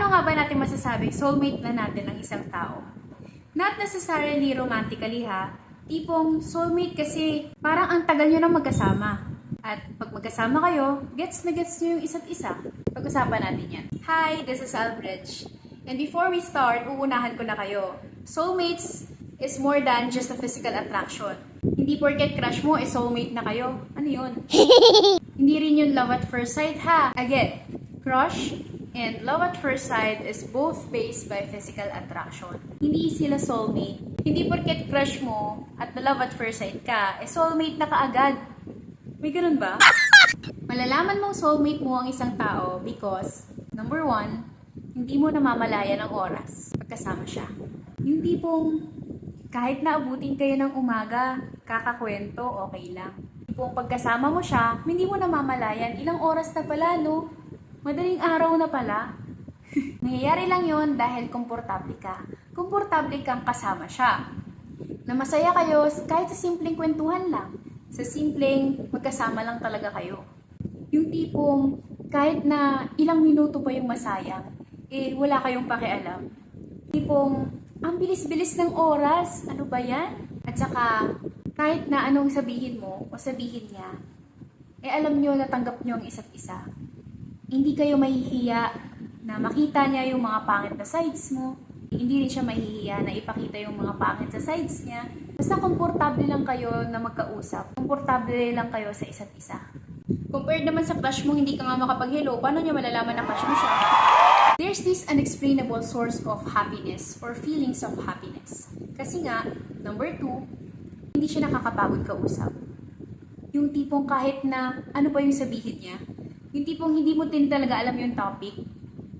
Paano nga ba natin masasabing soulmate na natin ang isang tao? Not necessarily romantically ha. Tipong soulmate kasi parang ang tagal nyo na magkasama. At pag magkasama kayo, gets na gets nyo yung isa't isa. Pag-usapan natin yan. Hi, this is Albridge. And before we start, uunahan ko na kayo. Soulmates is more than just a physical attraction. Hindi porket crush mo, soulmate na kayo. Ano yun? Hindi rin yun love at first sight ha. Again, crush and love at first sight is both based by physical attraction. Hindi sila soulmate. Hindi porket crush mo at love at first sight ka, soulmate na kaagad. May ganun ba? Malalaman mong soulmate mo ang isang tao because, number one, hindi mo namamalayan ang oras pagkasama siya. Yung tipong kahit na abutin kayo ng umaga, kakakwento, okay lang. Tipong pagkasama mo siya, hindi mo namamalayan ilang oras na pala, no? Madaling araw na pala. Nangyayari lang yon dahil komportable ka. Komportable kang kasama siya. Na masaya kayo kahit sa simpleng kwentuhan lang. Sa simpleng magkasama lang talaga kayo. Yung tipong kahit na ilang minuto pa yung masayang, wala kayong pakialam. Tipong ang bilis-bilis ng oras. Ano ba yan? At saka kahit na anong sabihin mo o sabihin niya, alam nyo na tanggap nyo ang isa't isa. Hindi kayo mahihiya na makita niya yung mga pangit na sides mo. Hindi rin siya mahihiya na ipakita yung mga pangit sa sides niya. Basta komportable lang kayo na magkausap. Komportable lang kayo sa isa't isa. Compared naman sa crush mo, hindi ka nga makapag-hello, paano niya malalaman na crush mo siya? There's this unexplainable source of happiness or feelings of happiness. Kasi nga, number 2, hindi siya nakakapagod kausap. Yung tipong kahit na ano pa yung sabihin niya, yung tipong hindi mo din talaga alam yung topic,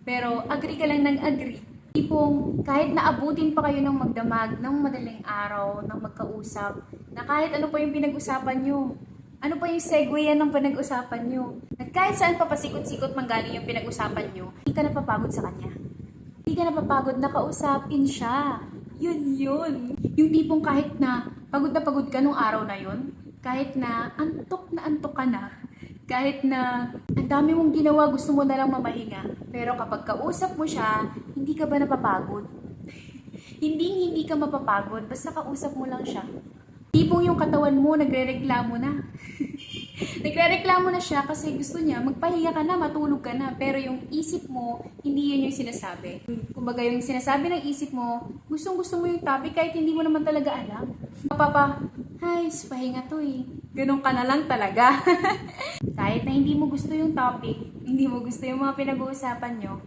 pero agree ka lang ng agree. Tipong kahit na abutin pa kayo ng magdamag, ng madaling araw, ng magkausap, na kahit ano pa yung pinag-usapan nyo, ano pa yung segue yan ng pinag-usapan nyo, at kahit saan pa pasikot-sikot manggaling yung pinag-usapan nyo, hindi ka napapagod sa kanya. Hindi ka napapagod na kausapin siya. Yun. Yung tipong kahit na pagod ka nung araw na yun, kahit na antok ka na, kahit na ang dami mong ginawa, gusto mo na lang mamahinga. Pero kapag kausap mo siya, hindi ka ba napapagod? Hindi ka mapapagod, basta kausap mo lang siya. Tipong yung katawan mo, nagre-reklamo na. Nagre-reklamo na siya kasi gusto niya, magpahinga ka na, matulog ka na. Pero yung isip mo, hindi yun yung sinasabi. Kumbaga yung sinasabi ng isip mo, gustong-gusto mo yung topic kahit hindi mo naman talaga alam. Pahinga to eh. Ganun ka na lang talaga. Kahit na hindi mo gusto yung topic, hindi mo gusto yung mga pinag-uusapan nyo,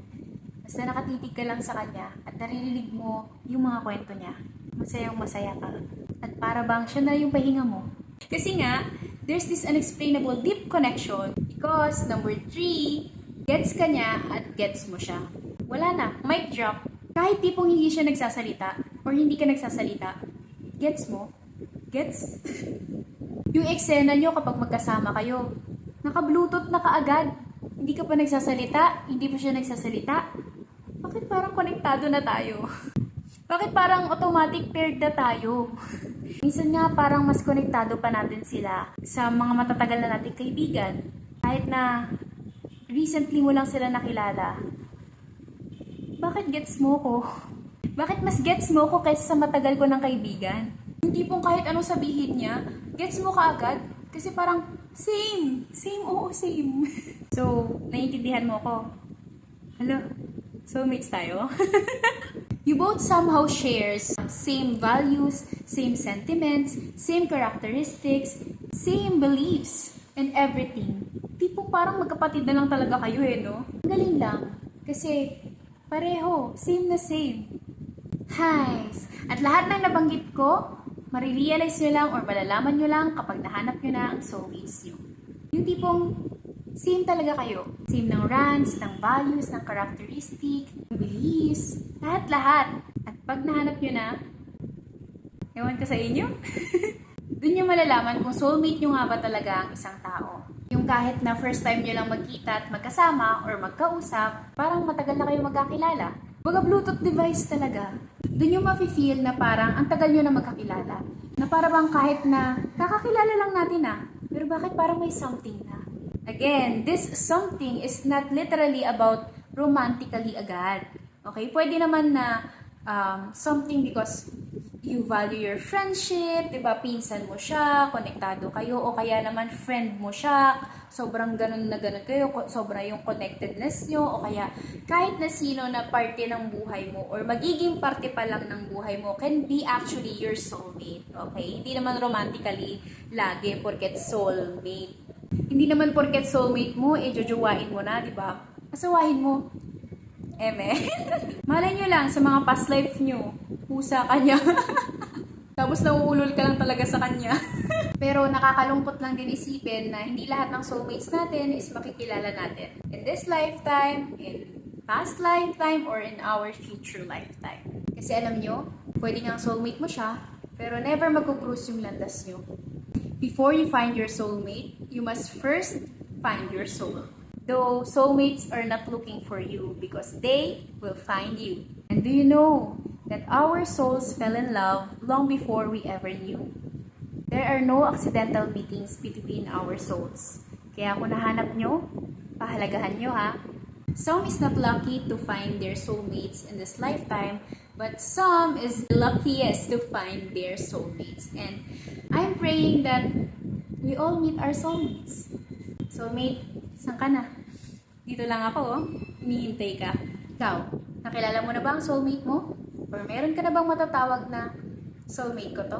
basta nakatitig ka lang sa kanya at naririnig mo yung mga kwento niya, masayang masaya ka. At para bang siya na yung pahinga mo. Kasi nga, there's this unexplainable deep connection because number 3, gets ka niya at gets mo siya. Wala na, mic drop. Kahit tipong hindi siya nagsasalita or hindi ka nagsasalita, gets mo? Gets? Yung eksena nyo kapag magkasama kayo, naka-bluetooth na kaagad. Hindi ka pa nagsasalita, hindi pa siya nagsasalita. Bakit parang konektado na tayo? Bakit parang automatic paired na tayo? Minsan nga parang mas konektado pa natin sila sa mga matatagal na nating kaibigan. Kahit na recently mo lang sila nakilala. Bakit gets mo ko? Bakit mas gets mo ko kaysa sa matagal ko ng kaibigan? Yung tipong kahit anong sabihin niya, gets mo kaagad. Kasi parang, same. So, naiintindihan mo ko. Hello? Soulmates tayo? You both somehow shares same values, same sentiments, same characteristics, same beliefs, and everything. Tipong parang magkapatid na lang talaga kayo no? Galing lang. Kasi, pareho, same na same. Highs. At lahat ng nabanggit ko, marirealize nyo lang or malalaman nyo lang kapag nahanap nyo na ang soulmates nyo. Yung tipong same talaga kayo. Same ng rants, ng values, ng characteristic, ng beliefs, lahat-lahat. At pag nahanap nyo na, ewan ko sa inyo, dun nyo malalaman kung soulmate nyo nga ba talaga ang isang tao. Yung kahit na first time nyo lang magkita at magkasama or magkausap, parang matagal na kayo magkakilala. Baga Bluetooth device talaga. Doon yung mafe-feel na parang ang tagal nyo na magkakilala. Na para bang kahit na kakakilala lang natin pero bakit parang may something na? Again, this something is not literally about romantically agad. Okay? Pwede naman na something because you value your friendship, di ba? Pinsan mo siya, konektado kayo, o kaya naman friend mo siya, sobrang ganun na ganun kayo, sobra yung connectedness nyo, o kaya kahit na sino na parte ng buhay mo, or magiging parte pa lang ng buhay mo, can be actually your soulmate. Okay? Hindi naman romantically lagi porket soulmate. Hindi naman porket soulmate mo, jojowain mo na, di ba? Asawahin mo. Malay nyo lang sa mga past life nyo, pusa ka niya. Tapos nauulol ka lang talaga sa kanya. Pero nakakalungkot lang din isipin na hindi lahat ng soulmates natin is makikilala natin. In this lifetime, in past lifetime, or in our future lifetime. Kasi alam nyo, pwede nga soulmate mo siya, pero never magkukrus yung landas nyo. Before you find your soulmate, you must first find your soul. Though soulmates are not looking for you because they will find you. And do you know that our souls fell in love long before we ever knew? There are no accidental meetings between our souls. Kaya kung nahanap nyo, pahalagahan nyo ha. Some is not lucky to find their soulmates in this lifetime, but some is the luckiest to find their soulmates. And I'm praying that we all meet our soulmates. Soulmate, saan ka na? Dito lang ako, oh. Hinihintay ka. Ikaw, nakilala mo na ba ang soulmate mo? Or meron ka na bang matatawag na soulmate ko to?